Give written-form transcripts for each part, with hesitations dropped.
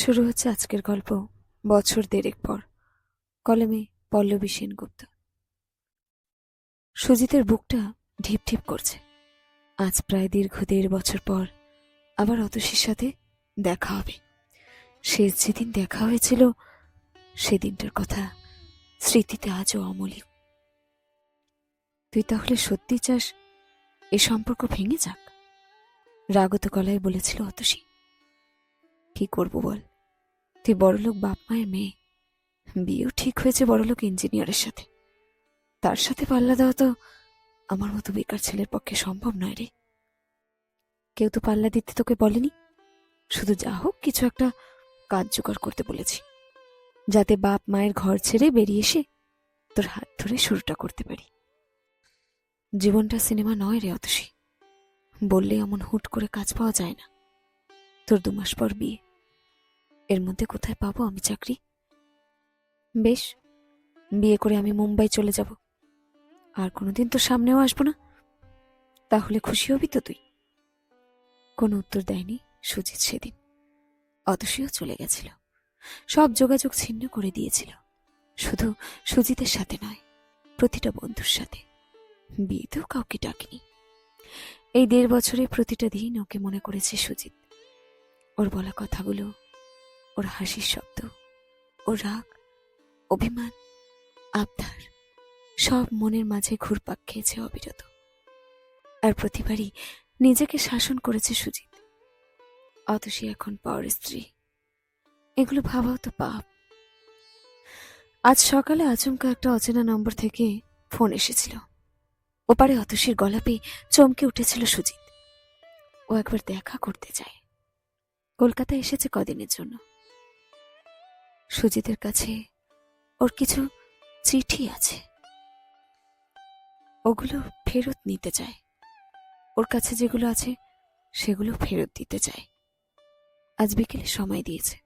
শুরু হচ্ছে আজকের গল্প। বছর দেড়েক পর। কলমে পল্লবী সেনগুপ্ত। সুজিতের বুকটা ঢিপ ঢিপ করছে। আজ প্রায় দীর্ঘ 1.5 বছর পর আবার অতসীর সাথে দেখা হবে। শেষ যেদিন দেখা হয়েছিল সেদিনটার কথা স্মৃতিতে আজও অমলিন। তুই তাহলে সত্যি চাস এ সম্পর্ক ভেঙে যাক? রাগত গলায় বলেছিল অতসী। কি করব বল, তুই বড়লোক বাপ মায়ের মেয়ে, বিয়েও ঠিক হয়েছে বড়লোক ইঞ্জিনিয়ারের সাথে। তার সাথে পাল্লা দেওয়া তো আমার মতো বেকার ছেলের পক্ষে সম্ভব নয় রে। কেউ তো পাল্লা দিতে তোকে বলেনি, শুধু যা হোক কিছু একটা কাজ জোগাড় করতে বলেছি, যাতে বাপ মায়ের ঘর ছেড়ে বেরিয়ে এসে তোর হাত ধরে শুরুটা করতে পারি। জীবনটা সিনেমা নয় রে অতসী, বললে এমন হুট করে কাজ পাওয়া যায় না। তোর 2 মাস পর বিয়ে, এর মধ্যে কোথায় পাবো আমি চাকরি? বেশ, বিয়ে করে আমি মুম্বাই চলে যাব, আর কোনোদিন তোর সামনেও আসবো না। তাহলে খুশি হবি তো তুই? কোনো উত্তর দেয়নি সুজিত সেদিন। অতসীও চলে গেছিল, সব যোগাযোগ ছিন্ন করে দিয়েছিল। শুধু সুজিতের সাথে নয়, প্রতিটা বন্ধুর সাথে। বিয়েতেও কাউকে ডাকেনি। এই 1.5 বছরে প্রতিটা দিন ওকে মনে করেছে সুজিত। ওর বলা কথাগুলো, ওর হাসির শব্দ, ওর রাগ, অভিমান, আবদার, সব মনের মাঝে ঘুরপাক খেয়েছে অবিরত। আর প্রতিবারই নিজেকে শাসন করেছে সুজিত। অতসী এখন পর স্ত্রী, এগুলো ভাবাও তো পাপ। আজ সকালে আচমকা একটা অচেনা নম্বর থেকে ফোন এসেছিল। ওপারে অতসীর গলা পেয়ে চমকে উঠেছিল সুজিত। ও একবার দেখা করতে চায়। কলকাতায় এসেছে কদিনের জন্য। সুজিতের কাছে ওর কিছু চিঠি আছে, ওগুলো ফেরত নিতে চায়। ওর কাছে যেগুলো আছে সেগুলো ফেরত দিতে চায়। আজ বিকেলে সময় দিয়েছে,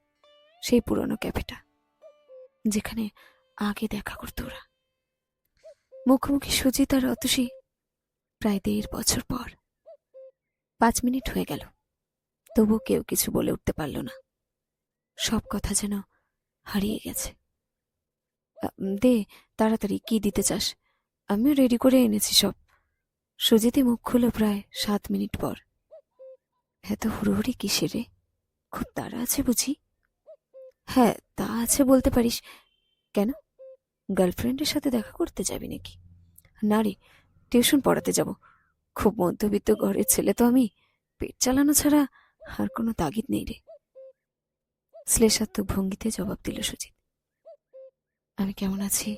সেই পুরনো ক্যাফেটা যেখানে আগে দেখা করতো ওরা। মুখোমুখি সুজিত আর অতসী প্রায় 1.5 বছর পর। 5 মিনিট হয়ে গেল, তবু কেউ কিছু বলে উঠতে পারল না। সব কথা যেন হারিয়ে গেছে। দে তাড়াতাড়ি, কি দিতে চাস? আমিও রেডি করে এনেছি সব। সুজিতই মুখ খুলল প্রায় 7 মিনিট পর। এত হুড়োহুড়ি কিসের রে? খুব তাড়া আছে বুঝি? হ্যাঁ, তা আছে বলতে পারিস। কেন, গার্লফ্রেন্ডের সাথে দেখা করতে যাবি নাকি? না রে, টিউশন পড়াতে যাব। খুব মধ্যবিত্ত ঘরের ছেলে তো আমি, পেট চালানো ছাড়া আর কোনো তাগিদ নেই রে। শ্লেষাত্মক ভঙ্গিতে জবাব দিল সুজিত। আমি কেমন আছি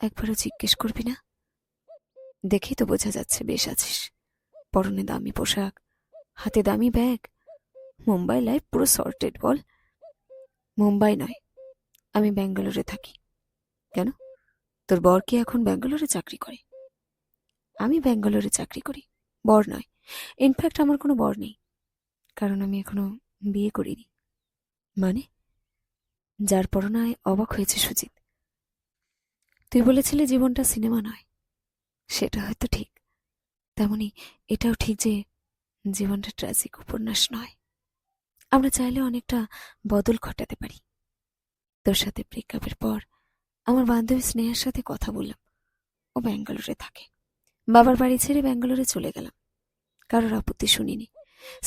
একবারও জিজ্ঞেস করবি না? দেখেই তো বোঝা যাচ্ছে বেশ আছিস। পরনে দামি পোশাক, হাতে দামি ব্যাগ, মুম্বাই লাইফ পুরো সর্টেড বল। মুম্বাই নয়, আমি ব্যাঙ্গালোরে থাকি। কেন, তোর বর কি এখন ব্যাঙ্গালোরে চাকরি করে? আমি ব্যাঙ্গালোরে চাকরি করি, বর নয়। ইনফ্যাক্ট আমার কোনো বর নেই, কারণ আমি এখনো বিয়ে করিনি। মানে? যার পরনায় অবাক হয়েছে সুজিত। তুই বলেছিলি জীবনটা সিনেমা নয়, সেটা হয়তো ঠিক। তেমনি এটাও ঠিক যে জীবনটা ট্র্যাজিক উপন্যাস নয়। আমরা চাইলে অনেকটা বদল ঘটাতে পারি। তোর সাথে ব্রেকআপের পর আমার বান্ধবী স্নেহার সাথে কথা বললাম। ও ব্যাঙ্গালোরে থাকে। বাবার বাড়ি ছেড়ে ব্যাঙ্গালোরে চলে গেলাম, কারোর আপত্তি শুনিনি।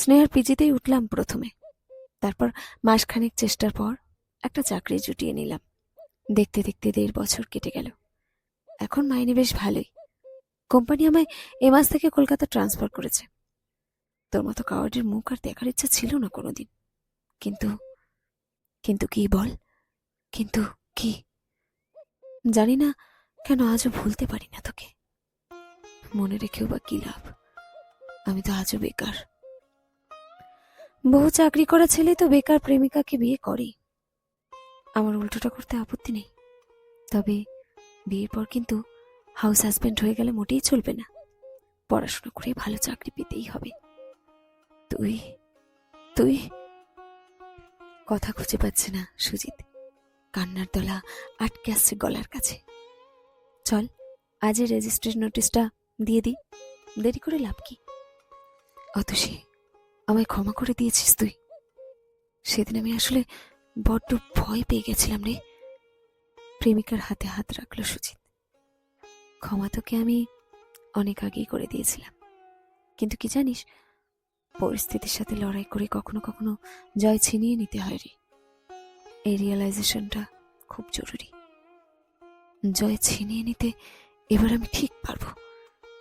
স্নেহার পিজিতেই উঠলাম প্রথমে। তারপর মাসখানেক চেষ্টার পর একটা চাকরি জুটিয়ে নিলাম। দেখতে দেখতে 1.5 বছর কেটে গেল। এখন মাইনে বেশ ভালোই। কোম্পানি আমায় এ মাস থেকে কলকাতা ট্রান্সফার করেছে। তোর মতো কাওয়ার্ডের মুখ আর দেখার ইচ্ছা ছিল না কোনোদিন। কিন্তু কিন্তু কি বল? কিন্তু কি? জানি না কেন আজও ভুলতে পারি না তোকে। মনে রেখেও বা কি লাভ? আমি তো আজও বেকার। বহু চাকরি করা ছেলে তো বেকার প্রেমিকাকে বিয়ে করে। আমার উল্টোটা করতে আপত্তি নেই, তবে বিয়ের পর কিন্তু হাউস হাজবেন্ড হয়ে গেলে মোটেই চলবে না। পড়াশোনা করে ভালো চাকরি পেতেই হবে। তুই তুই কথা খুঁজে পাচ্ছে না সুজিত। কান্নার দলা আটকে আসছে গলার কাছে। চল, আজই রেজিস্ট্রেশন নোটিশটা দিয়ে দিই, দেরি করে লাভ কি? অতসী, আমায় ক্ষমা করে দিয়েছিস তুই? সেদিন আমি আসলে বড্ড ভয় পেয়ে গেছিলাম রে। প্রেমিকার হাতে হাত রাখলো সুজিত। ক্ষমা তোকে আমি অনেক আগেই করে দিয়েছিলাম, কিন্তু কি জানিস, পরিস্থিতির সাথে লড়াই করে কখনো কখনো জয় ছিনিয়ে নিতে হয় রে। এই রিয়েলাইজেশনটা খুব জরুরি। জয় ছিনিয়ে নিতে এবার আমি ঠিক পারবো।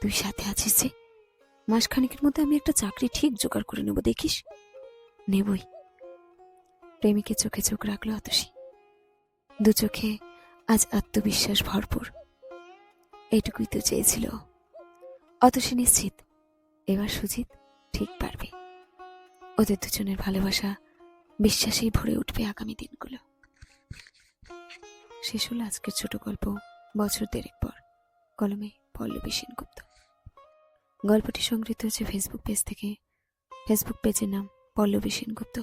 তুই সাথে আছিস যে, মাসখানেকের মধ্যে আমি একটা চাকরি ঠিক জোগাড় করে নেব, দেখিস। নেবই। প্রেমিকের চোখে চোখ রাখলো অতসী। দু চোখে আজ আত্মবিশ্বাস ভরপুর। এইটুকুই তো চেয়েছিল। অতসী নিশ্চিত এবার সুজিত ঠিক পারবে। ওদের দুজনের ভালোবাসা বিশ্বাসেই ভরে উঠবে আগামী দিনগুলো। শেষ হলো আজকের ছোট গল্প বছর দেড়েক পর। কলমে পল্লবী সেনগুপ্ত। গল্পটি সংগৃহীত হয়েছে ফেসবুক পেজ থেকে। ফেসবুক পেজের নাম পল্লবী সেনগুপ্ত।